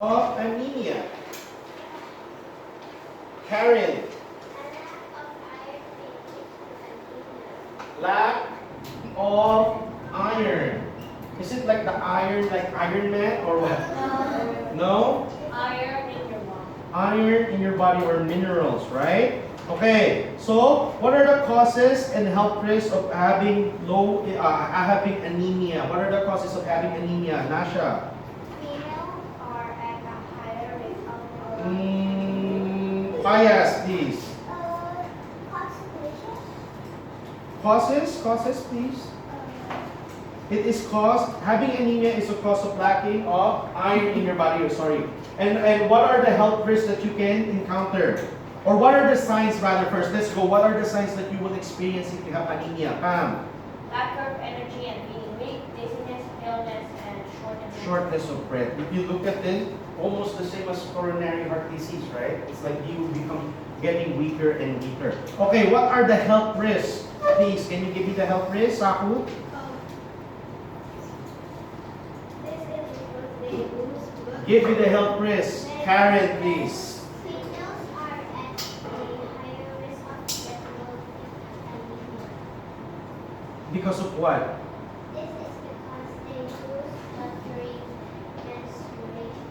of anemia. Karen. Lack of iron. Is it like the iron, like Iron Man or what? No? Iron in your body. Iron in your body or minerals, right? Okay, so what are the causes and health risks of having having anemia? What are the causes of having anemia, Nasha? Females are at a higher rate of Bias, please. constipation. Causes, please. It is caused, having anemia is a cause of lacking of iron in your body, sorry. And what are the health risks that you can encounter? Or what are the signs rather first? Let's go. What are the signs that you will experience if you have anemia? Pam. Lack of energy and being weak, dizziness, paleness, and Shortness of breath. If you look at it, almost the same as coronary heart disease, right? It's like you become getting weaker and weaker. Okay, what are the health risks? Please, can you give me the health risks, Saku? This is because they lose blood. Give me the health risks. Karen, please. Females are at a higher risk of developing anemia. Because of what? This is because they lose blood during menstruation.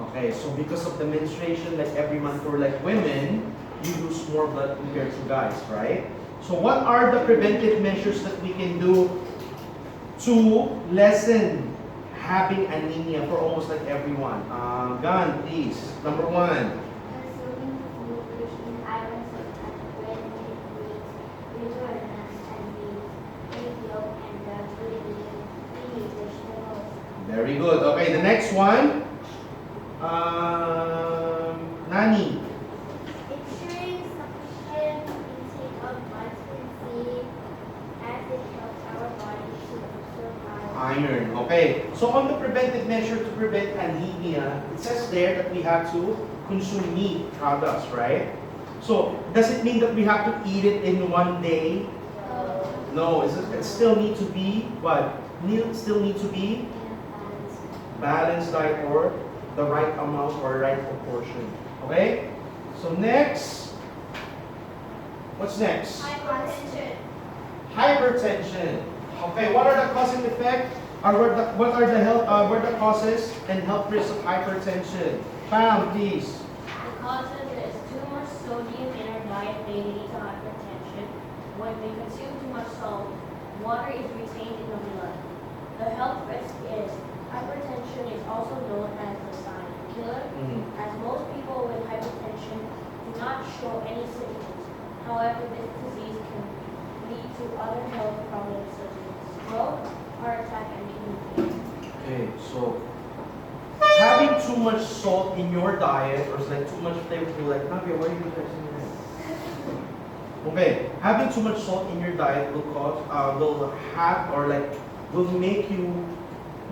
Okay, so because of the menstruation, like every month, or like women, you lose more blood compared to guys, right? So what are the preventive measures that we can do to lessen having anemia for almost like everyone? Gan, please. Number one. Consuming food rich in iron such as bread, meat, nuts, and meat, egg yolk, and green vegetables. Very good. Okay, the next one. Nani. Ensuring sufficient intake of vitamin C as it helps our body to absorb iron. Iron. Okay. So on the preventive measure to prevent anemia, it says there that we have to consume meat products, right? So does it mean that we have to eat it in one day? No. It still need to be what? Still need to be balanced diet or the right amount or right proportion. Okay? So next. What's next? Hypertension. Hypertension. Okay, what are the cause and effect? Or what are the causes and health risks of hypertension? Pam, please. The causes is too much sodium in our diet may lead to hypertension. When we consume too much salt, water is retained in the blood. The health risk is hypertension is also known as the silent killer, as most people with hypertension do not show any symptoms. However, this disease can lead to other health problems such as stroke, heart attack, and kidney failure. Okay, so having too much salt in your diet or like too much flavorful, like Navia, why are you texting your head? Okay, having too much salt in your diet will will make you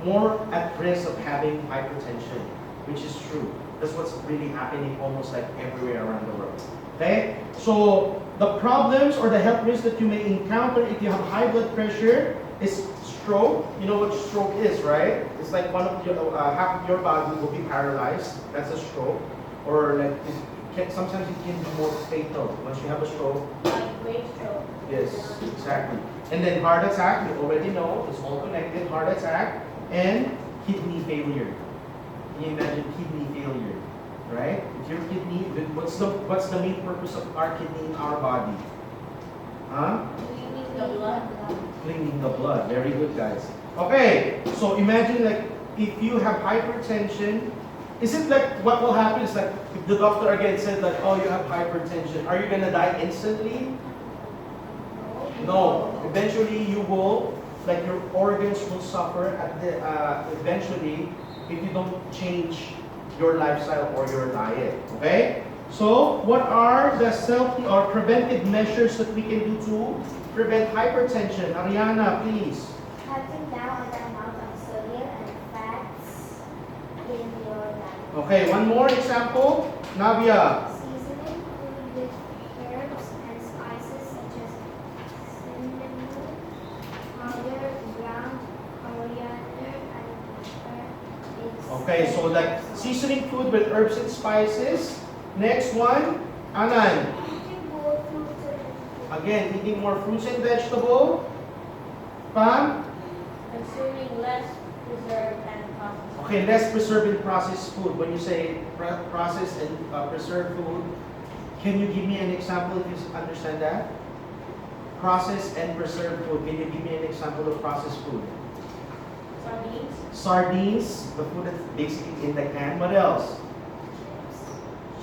more at risk of having hypertension, which is true. That's what's really happening almost like everywhere around the world. Okay? So the problems or the health risks that you may encounter if you have high blood pressure is stroke. You know what stroke is, right? It's like one of your half of your body will be paralyzed. That's a stroke. Or like sometimes it can be more fatal once you have a stroke. Like brain stroke. Yes, exactly. And then heart attack, we already know, it's all connected. Heart attack and kidney failure. Can you imagine kidney failure, right? If your kidney, what's the main purpose of our kidney in our body? Huh? Cleaning the blood. Cleaning the blood. Very good, guys. Okay, so imagine like if you have hypertension, is it like what will happen is like if the doctor again said like, oh, you have hypertension, are you gonna die instantly? No. Eventually you will, like your organs will suffer eventually if you don't change your lifestyle or your diet. Okay? So what are the or preventive measures that we can do to prevent hypertension? Ariana, please. Cutting down on the amount of sodium and fats in your diet. Okay, one more example. Navia. Seasoning food with herbs and spices such as cinnamon, powder, ground coriander, and pepper. Okay, so like Seasoning food with herbs and spices. Next one, Anan. Again, eating more fruits and vegetable. Pam? Consuming less preserved and processed. Okay, less preserved and processed food. When you say processed and preserved food, can you give me an example if you understand that? Processed and preserved food. Can you give me an example of processed food? Sardines. Sardines, the food that's basically in the can. What else?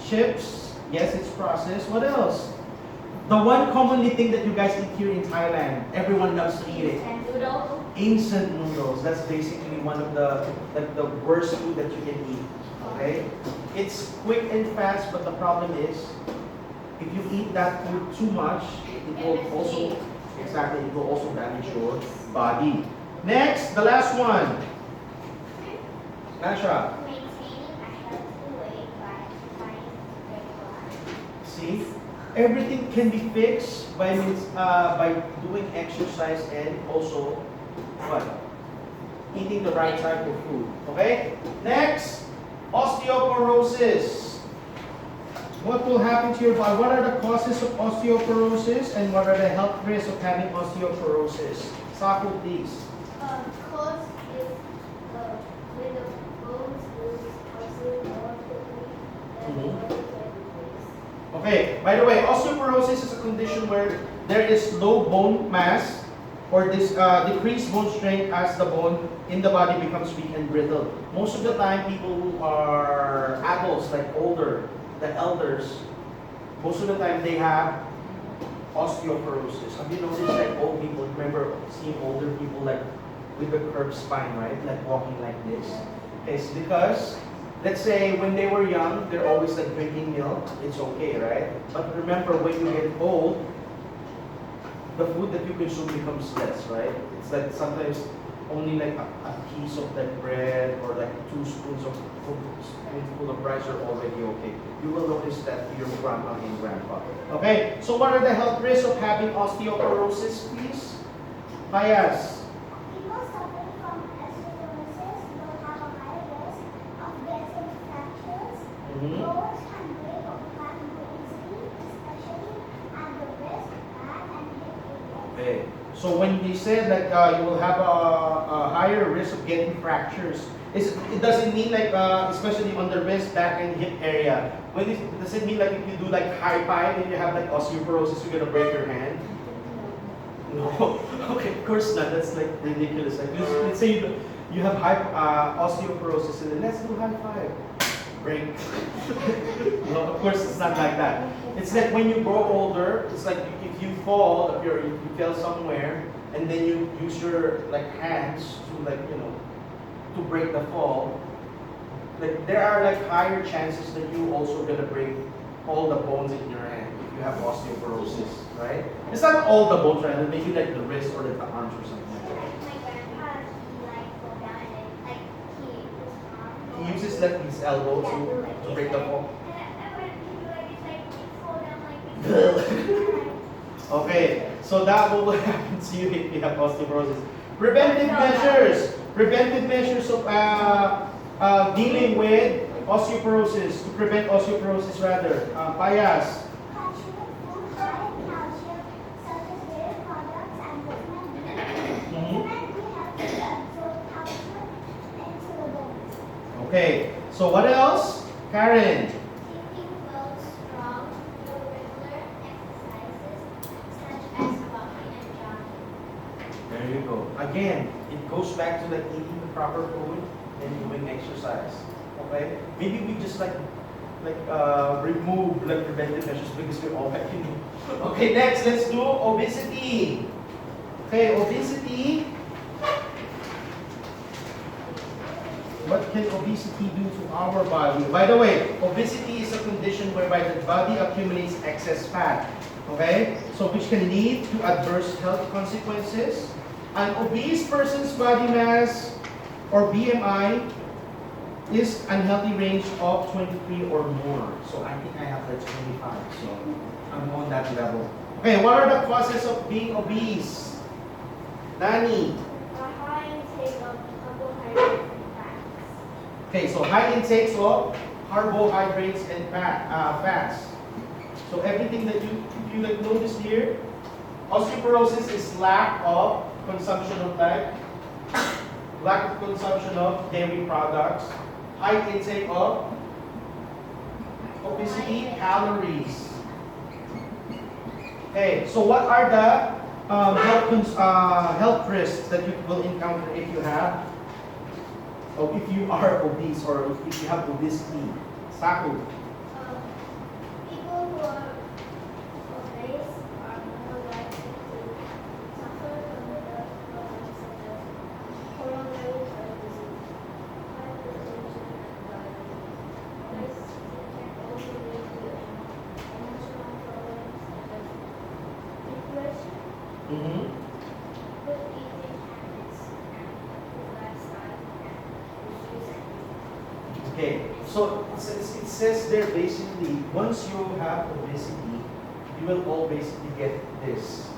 Chips. Yes, it's processed. What else? The one commonly thing that you guys eat here in Thailand, everyone loves to eat it. And noodles. Instant noodles. That's basically one of the worst food that you can eat. Okay? It's quick and fast, but the problem is, if you eat that food too much, it will also damage your body. Next, the last one. Nasha. Maintaining a healthy weight by exercising regularly. See? Everything can be fixed by doing exercise and also what? Eating the right type of food. Okay? Next, osteoporosis. What will happen to your body? What are the causes of osteoporosis and what are the health risks of having osteoporosis? Saku, please. Cause is when the bones lose calcium more quickly than the Mhm. other replace. Okay, by the way, osteoporosis is a condition where there is low bone mass or this decreased bone strength as the bone in the body becomes weak and brittle. Most of the time, people who are adults, like older, the elders, most of the time they have osteoporosis. Have you noticed like old people, remember seeing older people like with a curved spine, right? Like walking like this. It's because, let's say when they were young, they're always like drinking milk. It's okay, right? But remember when you get old, the food that you consume becomes less, right? It's like sometimes only like a piece of that bread or like 2 spoons of spoonful of rice are already okay. You will notice that to your grandma and grandpa. Okay, so what are the health risks of having osteoporosis, please? Payas. People suffering from osteoporosis will have a higher risk of getting fractures. Bones can break or crack more easily, especially at the wrist, hand, and hip areas. Okay. So when they said like you will have a higher risk of getting fractures, it doesn't mean like especially on the wrist, back, and hip area. Does it mean like if you do like high five and you have like osteoporosis, you're gonna break your hand? No. Okay, of course not. That's like ridiculous. Like let's say you have high osteoporosis and then let's do high five. Break. No, of course it's not like that. It's like when you grow older, it's like if you fall, if you fell somewhere, and then you use your like hands to like to break the fall. Like there are like higher chances that you also gonna break all the bones in your hand if you have osteoporosis, right? It's not all the bones, right? Maybe like the wrist or like the arms or something like that. My grandpa, he like go down and like his arm. He uses like his elbow to break the fall. And when he do like it's like he fall down like this. Okay, so that will happen to you if you have osteoporosis. Preventive measures of dealing with osteoporosis, to prevent osteoporosis rather. Payas. Calcium food high in calcium, such as dairy products and vitamin B. Mhm. Vitamin B helps to absorb calcium into the bones. Okay, so what else? Karen. Keeping bones strong through regular exercises such as walking and jogging. There you go. Again, it goes back to like eating the proper food and doing exercise. Okay? Maybe we just remove like preventive measures because we're all like, Okay, next, let's do obesity. Okay, obesity. What can obesity do to our body? By the way, obesity is a condition whereby the body accumulates excess fat. Okay? So which can lead to adverse health consequences. An obese person's body mass or BMI is unhealthy range of 23 or more. So I think I have like 25. So I'm on that level. Okay, what are the causes of being obese? Nani. A high intake of carbohydrates and fats. Okay, so high intakes of carbohydrates and fats. So everything that you like notice here, osteoporosis is lack of consumption of dairy products, high intake of obesity, calories. Okay, so what are the health risks that you will encounter if you have, or if you are obese, or if you have obesity? Saku. People who are obese are more likely to suffer from the problems such as coronary heart disease, hypertension, and diabetes. Obesity can also lead to emotional problems such as depression, Mm-hmm. good eating habits, and poor lifestyle, and issues and disease. Okay, so it says there basically, once you have obesity, you will all basically get this: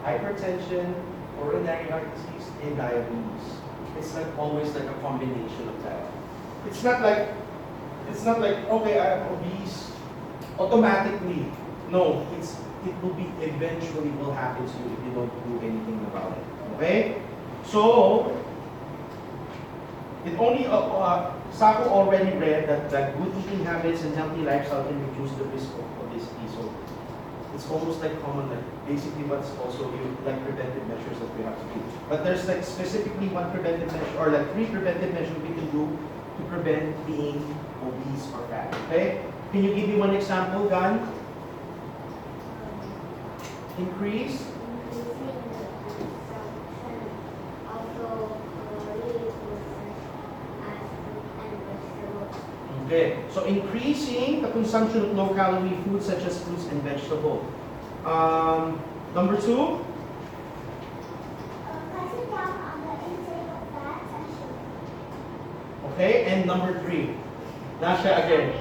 hypertension, coronary heart disease, and diabetes. It's like always like a combination of that. It's not like okay, I'm obese automatically. No, it will be eventually will happen to you if you don't do anything about it. Okay, so it only Sako already read that good eating habits and healthy lifestyle can reduce the risk of obesity. So it's almost like common, like basically what's also like preventive measures that we have to do. But there's like specifically one preventive measure or like 3 preventive measures we can do to prevent being obese or fat. Okay? Can you give me one example, Gan? Increase. Increasing the consumption of calories as fruit and vegetables. Okay, so increasing the consumption of low-calorie foods such as fruits and vegetables. Number 2, Cutting down on the intake of fats and sugar. okay, and number 3, Nasha again,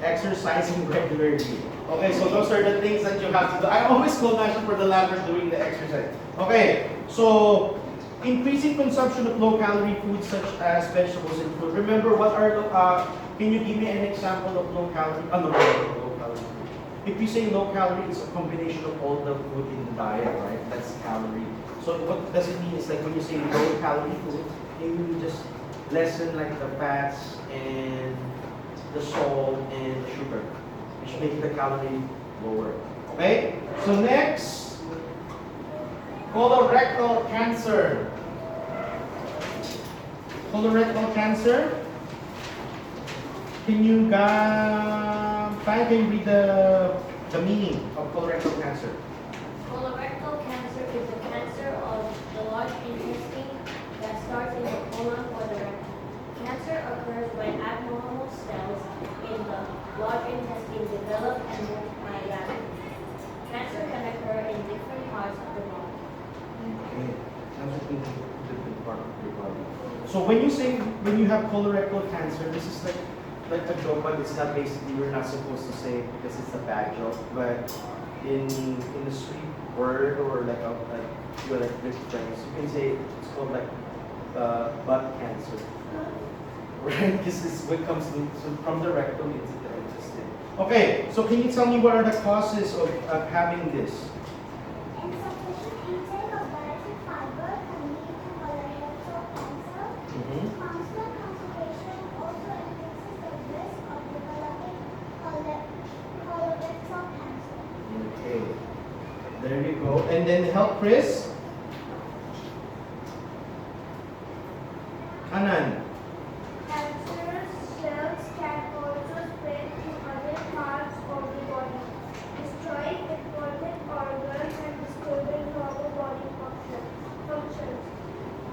exercising regularly. Okay, so those are the things that you have to do. I always call Nasha for the latter doing the exercise. Okay, so increasing consumption of low-calorie foods such as vegetables and fruit. Remember, what are can you give me an example of low-calorie? No, low-calorie food. If you say low-calorie, it's a combination of all the food in the diet, right? That's calorie. So what does it mean? It's like when you say low-calorie food, you just lessen like the fats and the salt and the sugar, which make the calorie lower. Okay? So next, colorectal cancer. Colorectal cancer. Can you read the meaning of colorectal cancer? Colorectal cancer is a cancer of the large intestine that starts in the colon or the rectum. Cancer occurs when abnormal cells in the large intestine develop and multiply rapidly. Cancer can occur in different parts of the body. Okay. Cancer in different part of your body. So when you have colorectal cancer, this is like a joke, but it's not basically, you're not supposed to say it because it's a bad joke. But in the street word or like you're like with friends, you can say it's called like butt cancer. Right? Because this what comes from the rectum into the intestine. Okay, so can you tell me what are the causes of having this? Insufficient intake of dietary fiber can lead to colorectal cancer. Constant constipation also increases the risk of developing colorectal cancer. Okay, there you go. And then health risks. Anan. Cancerous cells can also spread to other parts of the body, destroying important organs and disturbing normal body functions.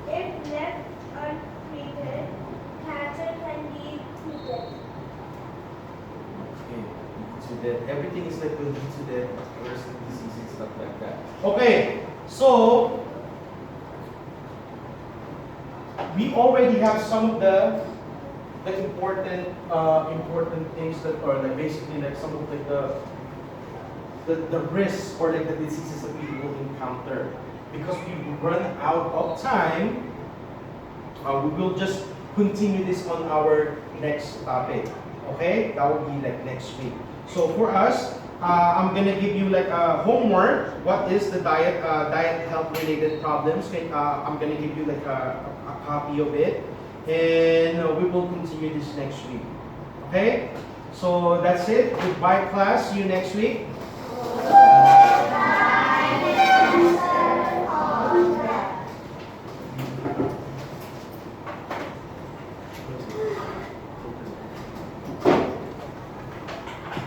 If left untreated, cancer can lead to death. Okay, so that everything is like will lead to the worst disease and stuff like that. Okay, so we already have some of the important things that are like basically like some of like the risks or like the diseases that we will encounter. Because we run out of time, we will just continue this on our next topic. Okay, that will be like next week. So for us, I'm gonna give you like a homework. What is the diet health related problems? Okay, I'm gonna give you like a copy of it, and we will continue this next week. Okay, so that's it. Goodbye, class. See you next week.